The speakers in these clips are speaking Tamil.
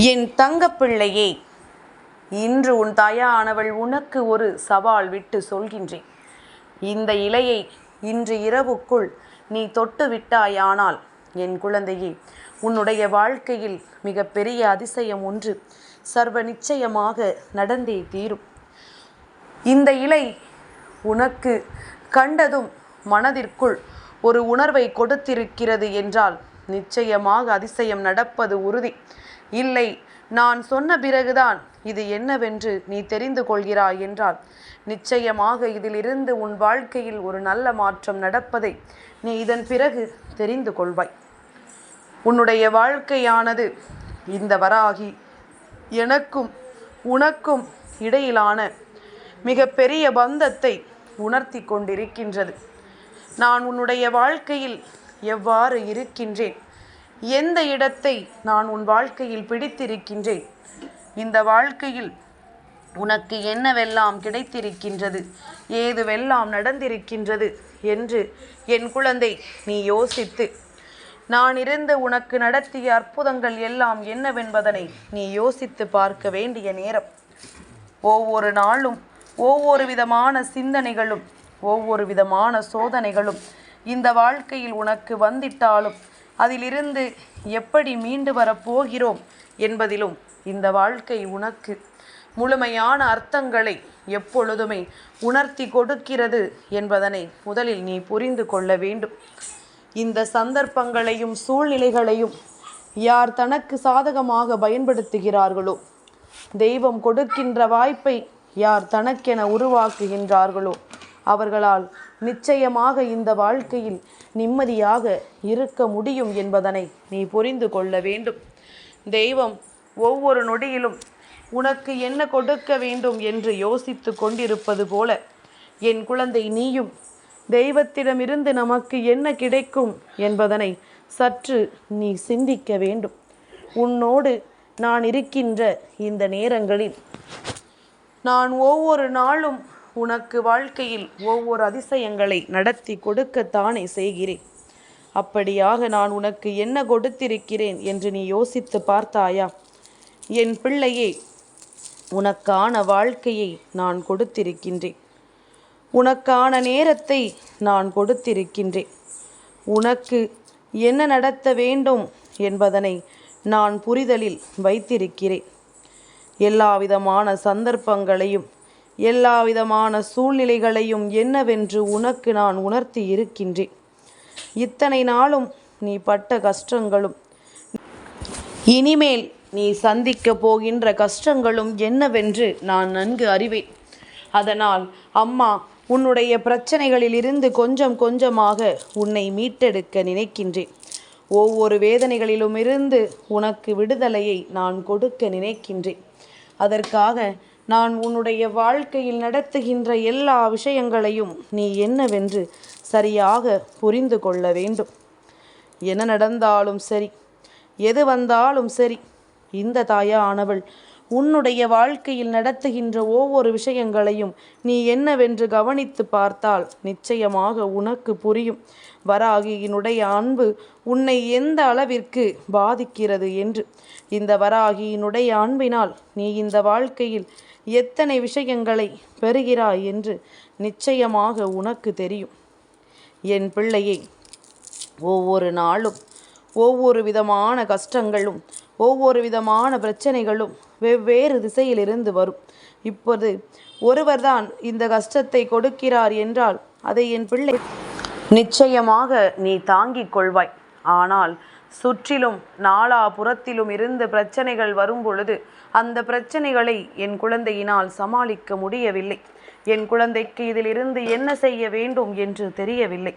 என் தங்கப்பிள்ளையே, இன்று உன் தாயானவள் உனக்கு ஒரு சவால் விட்டு சொல்கின்றேன். இந்த இலையை இன்று இரவுக்குள் நீ தொட்டு விட்டாயானால் என் குழந்தையே, உன்னுடைய வாழ்க்கையில் மிக பெரிய அதிசயம் ஒன்று சர்வ நிச்சயமாக நடந்தே தீரும். இந்த இலை உனக்கு கண்டதும் மனதிற்குள் ஒரு உணர்வை கொடுத்திருக்கிறது என்றால் நிச்சயமாக அதிசயம் நடப்பது உறுதி. இல்லை, நான் சொன்ன பிறகுதான் இது என்னவென்று நீ தெரிந்து கொள்கிறாய் என்றால் நிச்சயமாக இதிலிருந்து உன் வாழ்க்கையில் ஒரு நல்ல மாற்றம் நடப்பதை நீ இதன் பிறகு தெரிந்து கொள்வாய். உன்னுடைய வாழ்க்கையானது இந்த வராகி எனக்கும் உனக்கும் இடையிலான மிக பெரிய பந்தத்தை உணர்த்தி கொண்டிருக்கின்றது. நான் உன்னுடைய வாழ்க்கையில் எவ்வாறு இருக்கின்றேன், எந்த இடத்தை நான் உன் வாழ்க்கையில் பிடித்திருக்கின்றேன், இந்த வாழ்க்கையில் உனக்கு என்னவெல்லாம் கிடைத்திருக்கின்றது, ஏதுவெல்லாம் நடந்திருக்கின்றது என்று என் குழந்தை நீ யோசித்து, நான் இருந்து உனக்கு நடத்திய அற்புதங்கள் எல்லாம் என்னவென்பதனை நீ யோசித்து பார்க்க வேண்டிய நேரம். ஒவ்வொரு நாளும் ஒவ்வொரு விதமான சிந்தனைகளும் ஒவ்வொரு விதமான சோதனைகளும் இந்த வாழ்க்கையில் உனக்கு வந்திட்டாலும் அதிலிருந்து எப்படி மீண்டு வரப்போகிறோம் என்பதிலும் இந்த வாழ்க்கை உனக்கு முழுமையான அர்த்தங்களை எப்பொழுதுமே உணர்த்தி கொடுக்கிறது என்பதனை முதலில் நீ புரிந்து கொள்ள வேண்டும். இந்த சந்தர்ப்பங்களையும் சூழ்நிலைகளையும் யார் தனக்கு சாதகமாக பயன்படுத்துகிறார்களோ, தெய்வம் கொடுக்கின்ற வாய்ப்பை யார் தனக்கென உருவாக்குகின்றார்களோ அவர்களால் நிச்சயமாக இந்த வாழ்க்கையில் நிம்மதியாக இருக்க முடியும் என்பதனை நீ புரிந்து கொள்ள வேண்டும். தெய்வம் ஒவ்வொரு நொடியிலும் உனக்கு என்ன கொடுக்க வேண்டும் என்று யோசித்து கொண்டிருப்பது போல என் குழந்தை நீயும் தெய்வத்திடமிருந்து நமக்கு என்ன கிடைக்கும் என்பதனை சற்று நீ சிந்திக்க வேண்டும். உன்னோடு நான் இருக்கின்ற இந்த நேரங்களில் நான் ஒவ்வொரு நாளும் உனக்கு வாழ்க்கையில் ஒவ்வொரு அதிசயங்களை நடத்தி கொடுக்கத்தானே செய்கிறேன். அப்படியாக நான் உனக்கு என்ன கொடுத்திருக்கிறேன் என்று நீ யோசித்து பார்த்தாயா? என் பிள்ளையே, உனக்கான வாழ்க்கையை நான் கொடுத்திருக்கின்றேன். உனக்கான நேரத்தை நான் கொடுத்திருக்கின்றேன். உனக்கு என்ன நடத்த வேண்டும் என்பதனை நான் புரிதலில் வைத்திருக்கிறேன். எல்லாவிதமான சந்தர்ப்பங்களையும் எல்லாவிதமான சூழ்நிலைகளையும் என்னவென்று உனக்கு நான் உணர்த்தி இருக்கின்றேன். இத்தனை நாளும் நீ பட்ட கஷ்டங்களும் இனிமேல் நீ சந்திக்க போகின்ற கஷ்டங்களும் என்னவென்று நான் நன்கு அறிவேன். அதனால் அம்மா உன்னுடைய பிரச்சனைகளிலிருந்து கொஞ்சம் கொஞ்சமாக உன்னை மீட்டெடுக்க நினைக்கின்றேன். ஒவ்வொரு வேதனைகளிலும் இருந்து உனக்கு விடுதலையை நான் கொடுக்க நினைக்கின்றேன். அதற்காக நான் உன்னுடைய வாழ்க்கையில் நடத்துகின்ற எல்லா விஷயங்களையும் நீ என்னவென்று சரியாக புரிந்து கொள்ள வேண்டும். என்ன நடந்தாலும் சரி, எது வந்தாலும் சரி, இந்த தாயானவள் உன்னுடைய வாழ்க்கையில் நடத்துகின்ற ஒவ்வொரு விஷயங்களையும் நீ என்னவென்று கவனித்து பார்த்தால் நிச்சயமாக உனக்கு புரியும். வராகியினுடைய அன்பு உன்னை எந்த அளவிற்கு பாதிக்கிறது என்று. இந்த வராகியினுடைய அன்பினால் நீ இந்த வாழ்க்கையில் எத்தனை விஷயங்களை பெறுகிறாய் என்று நிச்சயமாக உனக்கு தெரியும். என் பிள்ளையை, ஒவ்வொரு நாளும் ஒவ்வொரு விதமான கஷ்டங்களும் ஒவ்வொரு விதமான பிரச்சனைகளும் வெவ்வேறு திசையிலிருந்து வரும். இப்போது ஒருவர்தான் இந்த கஷ்டத்தை கொடுக்கிறார் என்றால் அதை என் பிள்ளை நிச்சயமாக நீ தாங்கிக் கொள்வாய். ஆனால் சுற்றிலும் நாலாபுறத்திலும் இருந்து பிரச்சனைகள் வரும் பொழுது அந்த பிரச்சனைகளை என் குழந்தையினால் சமாளிக்க முடியவில்லை. என் குழந்தைக்கு இதிலிருந்து என்ன செய்ய வேண்டும் என்று தெரியவில்லை.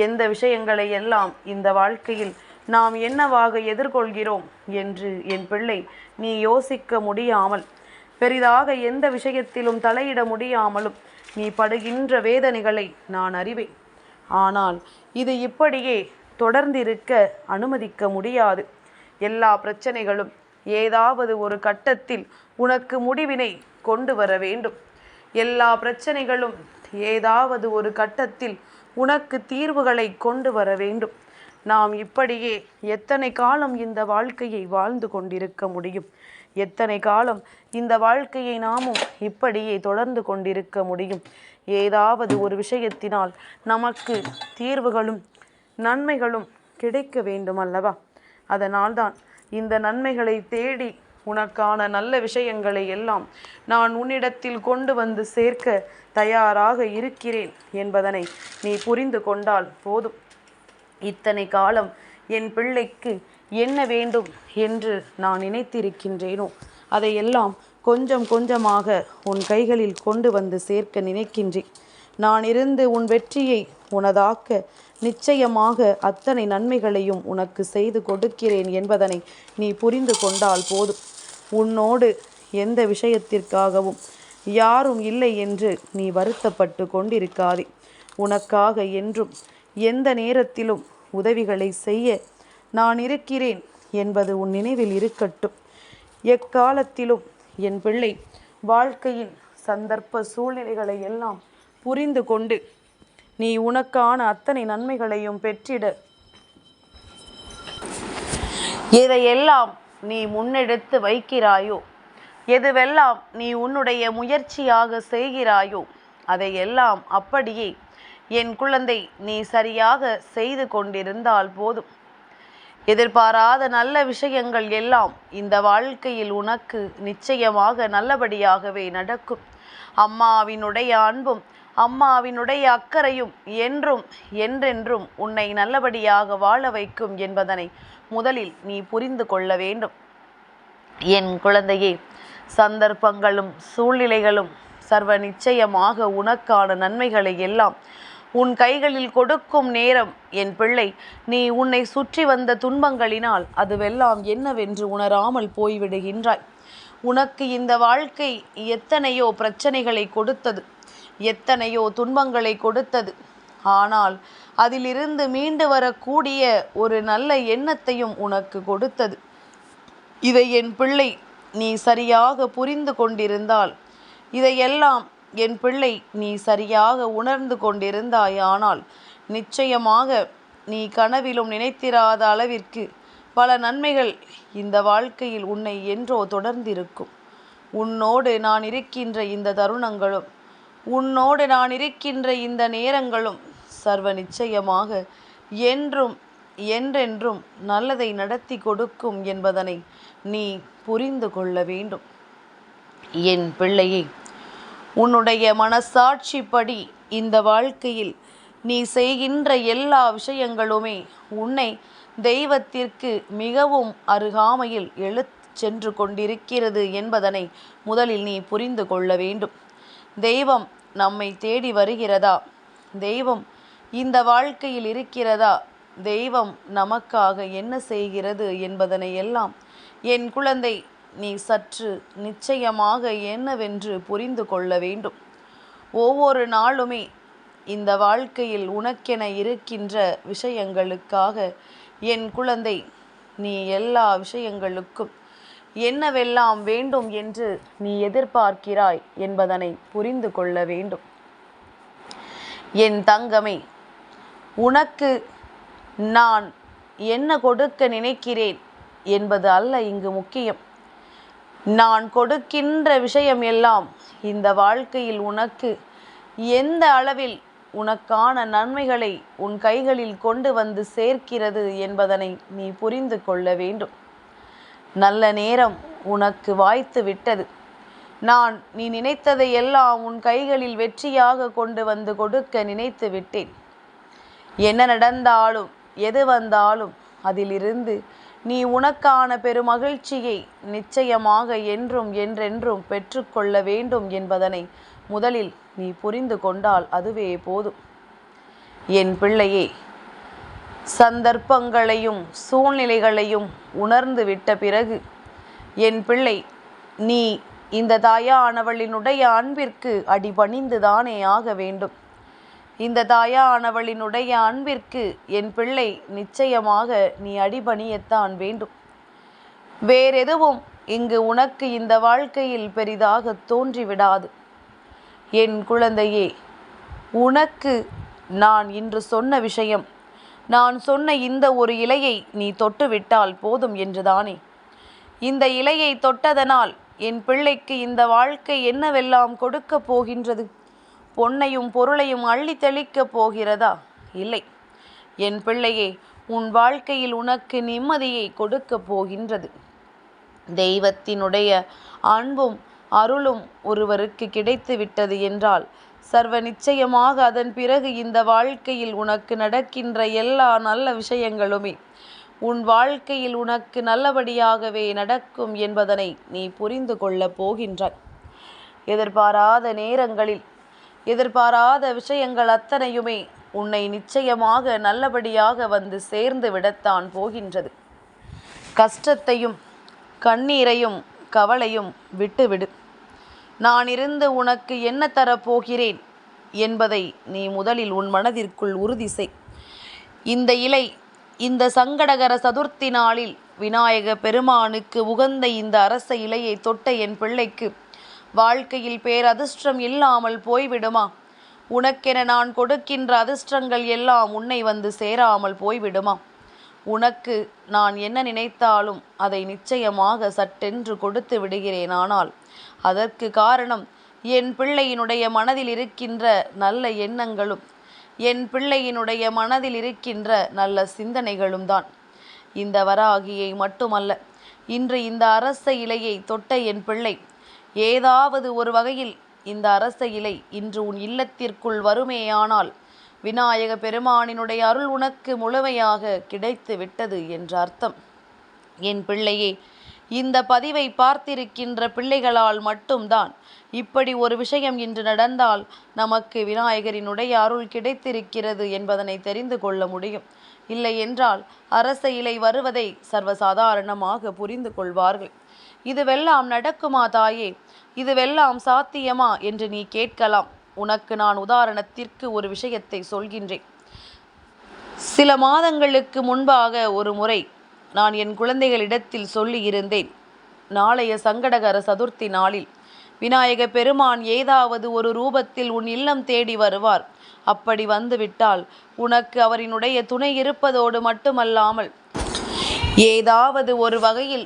எந்த விஷயங்களை எல்லாம் இந்த வாழ்க்கையில் நாம் என்னவாக எதிர்கொள்கிறோம் என்று என் பிள்ளை நீ யோசிக்க முடியாமல், பெரிதாக எந்த விஷயத்திலும் தலையிட முடியாமலும் நீ படுகின்ற வேதனைகளை நான் அறிவேன். ஆனால் இது இப்படியே தொடர்ந்திருக்க அனுமதிக்க முடியாது. எல்லா பிரச்சனைகளும் ஏதாவது ஒரு கட்டத்தில் உனக்கு முடிவினை கொண்டு வர வேண்டும். எல்லா பிரச்சனைகளும் ஏதாவது ஒரு கட்டத்தில் உனக்கு தீர்வுகளை கொண்டு வர வேண்டும். நாம் இப்படியே எத்தனை காலம் இந்த வாழ்க்கையை வாழ்ந்து கொண்டிருக்க முடியும்? எத்தனை காலம் இந்த வாழ்க்கையை நாமும் இப்படியே தொடர்ந்து கொண்டிருக்க முடியும்? ஏதாவது ஒரு விஷயத்தினால் நமக்கு தீர்வுகளும் நன்மைகளும் கிடைக்க வேண்டும் அல்லவா? அதனால்தான் இந்த நன்மைகளை தேடி உனக்கான நல்ல விஷயங்களை எல்லாம் நான் உன்னிடத்தில் கொண்டு வந்து சேர்க்க தயாராக இருக்கிறேன் என்பதனை நீ புரிந்து கொண்டால் போதும். இத்தனை காலம் என் பிள்ளைக்கு என்ன வேண்டும் என்று நான் நினைத்திருக்கின்றேனோ அதையெல்லாம் கொஞ்சம் கொஞ்சமாக உன் கைகளில் கொண்டு வந்து சேர்க்க நினைக்கின்றேன். நான் இருந்து உன் வெற்றியை உனதாக்க நிச்சயமாக அத்தனை நன்மைகளையும் உனக்கு செய்து கொடுக்கிறேன் என்பதனை நீ புரிந்து கொண்டால் போதும். உன்னோடு எந்த விஷயத்திற்காகவும் யாரும் இல்லை என்று நீ வருத்தப்பட்டு கொண்டிருக்காதே. உனக்காக என்றும் எந்த நேரத்திலும் உதவிகளை செய்ய நான் இருக்கிறேன் என்பது உன் நினைவில் இருக்கட்டும். எக்காலத்திலும் என் பிள்ளை வாழ்க்கையின் சந்தர்ப்ப சூழ்நிலைகளை எல்லாம் புரிந்து கொண்டு நீ உனக்கான அத்தனை நன்மைகளையும் பெற்றிட இதையெல்லாம் நீ முன்னெடுத்து வைக்கிறாயோ, எதுவெல்லாம் நீ உன்னுடைய முயற்சியாக செய்கிறாயோ அதையெல்லாம் அப்படியே என் குழந்தை நீ சரியாக செய்து கொண்டிருந்தால் போதும். எதிர்பாராத நல்ல விஷயங்கள் எல்லாம் இந்த வாழ்க்கையில் உனக்கு நிச்சயமாக நல்லபடியாகவே நடக்கும். அம்மாவினுடைய அன்பும் அம்மாவினுடைய அக்கறையும் என்றும் என்றென்றும் உன்னை நல்லபடியாக வாழ வைக்கும் என்பதனை முதலில் நீ புரிந்து கொள்ள வேண்டும். என் குழந்தையே, சந்தர்ப்பங்களும் சூழ்நிலைகளும் சர்வ நிச்சயமாக உனக்கான நன்மைகளை எல்லாம் உன் கைகளில் கொடுக்கும் நேரம் என் பிள்ளை, நீ உன்னை சுற்றி வந்த துன்பங்களினால் அதுவெல்லாம் என்னவென்று உணராமல் போய்விடுகின்றாய். உனக்கு இந்த வாழ்க்கை எத்தனையோ பிரச்சனைகளை கொடுத்தது, எத்தனையோ துன்பங்களை கொடுத்தது. ஆனால் அதிலிருந்து மீண்டு வரக்கூடிய ஒரு நல்ல எண்ணத்தையும் உனக்கு கொடுத்தது. இதை என் பிள்ளை நீ சரியாக புரிந்து கொண்டிருந்தால், இதையெல்லாம் என் பிள்ளை நீ சரியாக உணர்ந்து கொண்டிருந்தாயானால் நிச்சயமாக நீ கனவிலும் நினைத்திராத அளவிற்கு பல நன்மைகள் இந்த வாழ்க்கையில் உன்னை என்றோ தொடர்ந்திருக்கும். உன்னோடு நான் இருக்கின்ற இந்த தருணங்களும், உன்னோடு நான் இருக்கின்ற இந்த நேரங்களும் சர்வ நிச்சயமாக என்றும் என்றென்றும் நல்லதை நடத்தி கொடுக்கும் என்பதனை நீ புரிந்து கொள்ள வேண்டும். என் பிள்ளையை, உன்னுடைய மனசாட்சிப்படி இந்த வாழ்க்கையில் நீ செய்கின்ற எல்லா விஷயங்களுமே உன்னை தெய்வத்திற்கு மிகவும் அருகாமையில் சென்று கொண்டிருக்கிறது என்பதனை முதலில் நீ புரிந்து கொள்ள வேண்டும். தெய்வம் நம்மை தேடி வருகிறதா? தெய்வம் இந்த வாழ்க்கையில் இருக்கிறதா? தெய்வம் நமக்காக என்ன செய்கிறது என்பதனை எல்லாம் என் குழந்தை நீ சற்று நிச்சயமாக என்னவென்று புரிந்து கொள்ள வேண்டும். ஒவ்வொரு நாளுமே இந்த வாழ்க்கையில் உனக்கென இருக்கின்ற விஷயங்களுக்காக என் குழந்தை நீ எல்லா விஷயங்களுக்கும் என்னவெல்லாம் வேண்டும் என்று நீ எதிர்பார்க்கிறாய் என்பதனை புரிந்து கொள்ள வேண்டும். என் தங்கமே, உனக்கு நான் என்ன கொடுக்க நினைக்கிறேன் என்பது அல்ல இங்கு முக்கியம். நான் கொடுக்கின்ற விஷயம் எல்லாம் இந்த வாழ்க்கையில் உனக்கு எந்த அளவில் உனக்கான நன்மைகளை உன் கைகளில் கொண்டு வந்து சேர்க்கிறது என்பதனை நீ புரிந்து கொள்ள வேண்டும். நல்ல நேரம் உனக்கு வாய்த்து விட்டது. நான் நீ நினைத்ததை எல்லாம் உன் கைகளில் வெற்றியாக கொண்டு வந்து கொடுக்க நினைத்து விட்டேன். என்ன நடந்தாலும் எது வந்தாலும் அதிலிருந்து நீ உனக்கான பெருமகிழ்ச்சியை நிச்சயமாக என்றும் என்றென்றும் பெற்றுக்கொள்ள வேண்டும் என்பதனை முதலில் நீ புரிந்து கொண்டால் அதுவே போதும். என் பிள்ளையே, சந்தர்ப்பங்களையும் சூழ்நிலைகளையும் உணர்ந்து விட்ட பிறகு என் பிள்ளை நீ இந்த தாயானவளினுடைய அன்பிற்கு அடிபணிந்துதானே ஆக வேண்டும். இந்த தாயானவளினுடைய அன்பிற்கு என் பிள்ளை நிச்சயமாக நீ அடிபணியத்தான் வேண்டும். வேறெதுவும் இங்கு உனக்கு இந்த வாழ்க்கையில் பெரிதாக தோன்றிவிடாது. என் குழந்தையே, உனக்கு நான் இன்று சொன்ன விஷயம் நான் சொன்ன இந்த ஒரு இலையை நீ தொட்டுவிட்டால் போதும் என்றுதானே? இந்த இலையை தொட்டதனால் என் பிள்ளைக்கு இந்த வாழ்க்கை என்னவெல்லாம் கொடுக்கப் போகின்றது? பொன்னையும் பொருளையும் அள்ளி தெளிக்கப் போகிறதா? இல்லை, என் பிள்ளையே, உன் வாழ்க்கையில் உனக்கு நிம்மதியை கொடுக்கப் போகின்றது. தெய்வத்தினுடைய அன்பும் அருளும் ஒருவருக்கு கிடைத்து விட்டது என்றால் சர்வ நிச்சயமாக அதன் பிறகு இந்த வாழ்க்கையில் உனக்கு நடக்கின்ற எல்லா நல்ல விஷயங்களுமே உன் வாழ்க்கையில் உனக்கு நல்லபடியாகவே நடக்கும் என்பதனை நீ புரிந்து கொள்ளப் போகின்றாய். எதிர்பாராத நேரங்களில் எதிர்பாராத விஷயங்கள் அத்தனையுமே உன்னை நிச்சயமாக நல்லபடியாக வந்து சேர்ந்து விடத்தான் போகின்றது. கஷ்டத்தையும் கண்ணீரையும் கவலையும் விட்டுவிடு. நான் இருந்து உனக்கு என்ன தரப்போகிறேன் என்பதை நீ முதலில் உன் மனதிற்குள் உறுதி செய். இந்த இலை இந்த சங்கடகர சதுர்த்தி நாளில் விநாயக பெருமானுக்கு உகந்த இந்த அரச இலையை தொட்ட என் பிள்ளைக்கு வாழ்க்கையில் பேரதிர்ஷ்டம் இல்லாமல் போய்விடுமா? உனக்கென நான் கொடுக்கின்ற அதிர்ஷ்டங்கள் எல்லாம் உன்னை வந்து சேராமல் போய்விடுமா? உனக்கு நான் என்ன நினைத்தாலும் அதை நிச்சயமாக சட்டென்று கொடுத்து விடுகிறேன். ஆனால் அதற்கு காரணம் என் பிள்ளையினுடைய மனதில் இருக்கின்ற நல்ல எண்ணங்களும் என் பிள்ளையினுடைய மனதில் இருக்கின்ற நல்ல சிந்தனைகளும் தான். இந்த வராகியை மட்டுமல்ல, இன்று இந்த அரச இலையை தொட்ட என் பிள்ளை ஏதாவது ஒரு வகையில் இந்த அரச இலை இன்று உன் இல்லத்திற்குள் வருமேயானால் விநாயக பெருமானினுடைய அருள் உனக்கு முழுமையாக கிடைத்து விட்டது என்ற அர்த்தம். என் பிள்ளையே, இந்த பதிவை பார்த்திருக்கின்ற பிள்ளைகளால் மட்டும்தான் இப்படி ஒரு விஷயம் இன்று நடந்தால் நமக்கு விநாயகரினுடைய அருள் கிடைத்திருக்கிறது என்பதனை தெரிந்து கொள்ள முடியும். இல்லை என்றால் அரச இலை வருவதை சர்வசாதாரணமாக புரிந்து கொள்வார்கள். இதுவெல்லாம் நடக்குமா தாயே? இதுவெல்லாம் சாத்தியமா என்று நீ கேட்கலாம். உனக்கு நான் உதாரணத்திற்கு ஒரு விஷயத்தை சொல்கின்றேன். சில மாதங்களுக்கு முன்பாக ஒரு முறை நான் என் குழந்தைகளிடத்தில் சொல்லி இருந்தேன், நாளைய சங்கடகர சதுர்த்தி நாளில் விநாயக பெருமான் ஏதாவது ஒரு ரூபத்தில் உன் இல்லம் தேடி வருவார். அப்படி வந்துவிட்டால் உனக்கு அவரினுடைய துணை இருப்பதோடு மட்டுமல்லாமல் ஏதாவது ஒரு வகையில்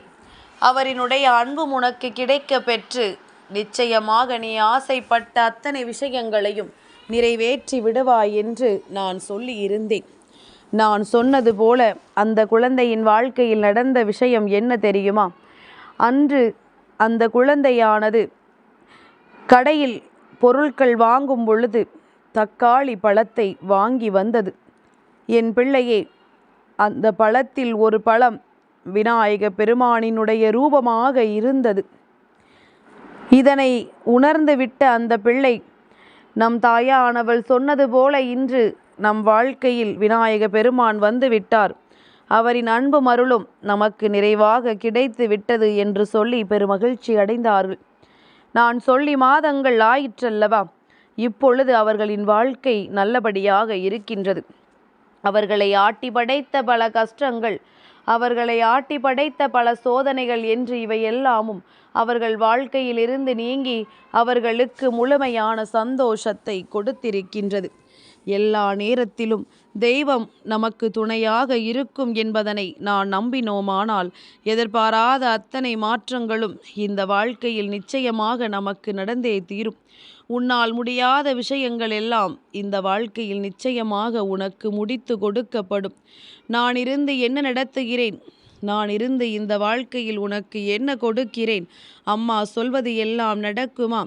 அவரினுடைய அன்பும் உனக்கு கிடைக்க பெற்று நிச்சயமாக நீ ஆசைப்பட்ட அத்தனை விஷயங்களையும் நிறைவேற்றி விடுவாய் என்று நான் சொல்லி இருந்தேன். நான் சொன்னது போல அந்த குழந்தையின் வாழ்க்கையில் நடந்த விஷயம் என்ன தெரியுமா? அன்று அந்த குழந்தையானது கடையில் பொருட்கள் வாங்கும் பொழுது தக்காளி பழத்தை வாங்கி வந்தது. என் பிள்ளையே, அந்த பழத்தில் ஒரு பழம் விநாயக பெருமானினுடைய ரூபமாக இருந்தது. இதனை உணர்ந்துவிட்ட அந்த பிள்ளை, நம் தாயானவள் சொன்னது போல இன்று நம் வாழ்க்கையில் விநாயக பெருமான் வந்து விட்டார், அவரின் அன்பு மருளும் நமக்கு நிறைவாக கிடைத்து விட்டது என்று சொல்லி பெருமகிழ்ச்சி அடைந்தார்கள். நான் சொல்லி மாதங்கள் ஆயிற்றல்லவா? இப்பொழுது அவர்களின் வாழ்க்கை நல்லபடியாக இருக்கின்றது. அவர்களை ஆட்டி படைத்த பல கஷ்டங்கள், அவர்களை ஆட்டி படைத்த பல சோதனைகள் என்று இவையெல்லாமும் அவர்கள் வாழ்க்கையிலிருந்து நீங்கி அவர்களுக்கு முழுமையான சந்தோஷத்தை கொடுத்திருக்கின்றது. எல்லா நேரத்திலும் தெய்வம் நமக்கு துணையாக இருக்கும் என்பதனை நான் நம்பினோமானால் எதிர்பாராத அத்தனை மாற்றங்களும் இந்த வாழ்க்கையில் நிச்சயமாக நமக்கு நடந்தே தீரும். உன்னால் முடியாத விஷயங்கள் எல்லாம் இந்த வாழ்க்கையில் நிச்சயமாக உனக்கு முடித்து கொடுக்கப்படும். நான் இருந்து என்ன நடத்துகிறேன், நான் இருந்து இந்த வாழ்க்கையில் உனக்கு என்ன கொடுக்கிறேன், அம்மா சொல்வது எல்லாம் நடக்குமா,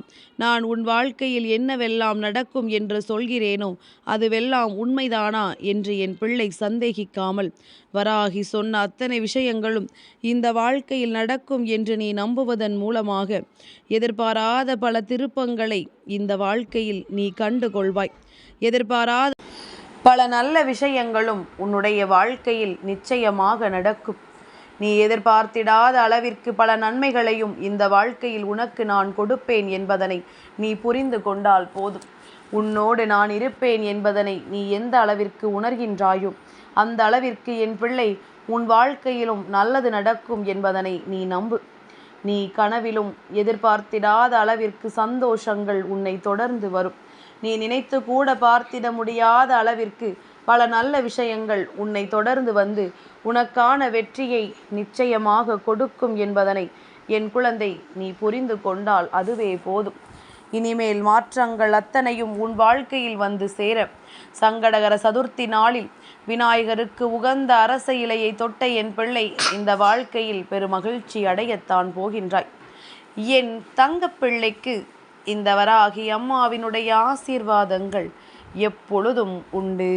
நான் உன் வாழ்க்கையில் என்னவெல்லாம் நடக்கும் என்று சொல்கிறேனோ அதுவெல்லாம் உண்மைதானா என்று என் பிள்ளை சந்தேகிக்காமல் வராகி சொன்ன அத்தனை விஷயங்களும் இந்த வாழ்க்கையில் நடக்கும் என்று நீ நம்புவதன் மூலமாக எதிர்பாராத பல திருப்பங்களை இந்த வாழ்க்கையில் நீ கண்டு கொள்வாய். எதிர்பாராத பல நல்ல விஷயங்களும் உன்னுடைய வாழ்க்கையில் நிச்சயமாக நடக்கும். நீ எதிர்பார்த்திடாத அளவிற்கு பல நன்மைகளையும் இந்த வாழ்க்கையில் உனக்கு நான் கொடுப்பேன் என்பதனை நீ புரிந்து கொண்டால் போதும். உன்னோடு நான் இருப்பேன் என்பதனை நீ எந்த அளவிற்கு உணர்கின்றாயோ அந்த அளவிற்கு என் பிள்ளை உன் வாழ்க்கையிலும் நல்லது நடக்கும் என்பதனை நீ நம்பு. நீ கனவிலும் எதிர்பார்த்திடாத அளவிற்கு சந்தோஷங்கள் உன்னை தொடர்ந்து வரும். நீ நினைத்து கூட பார்த்திட முடியாத அளவிற்கு பல நல்ல விஷயங்கள் உன்னை தொடர்ந்து வந்து உனக்கான வெற்றியை நிச்சயமாக கொடுக்கும் என்பதனை என் குழந்தை நீ புரிந்து கொண்டால் அதுவே போதும். இனிமேல் மாற்றங்கள் அத்தனையும் உன் வாழ்க்கையில் வந்து சேர சங்கடகர சதுர்த்தி நாளில் விநாயகருக்கு உகந்த அரச இலையை தொட்ட என் பிள்ளை இந்த வாழ்க்கையில் பெருமகிழ்ச்சி அடையத்தான் போகின்றாய். என் தங்க பிள்ளைக்கு இந்த வராகி அம்மாவினுடைய ஆசீர்வாதங்கள் எப்பொழுதும் உண்டு.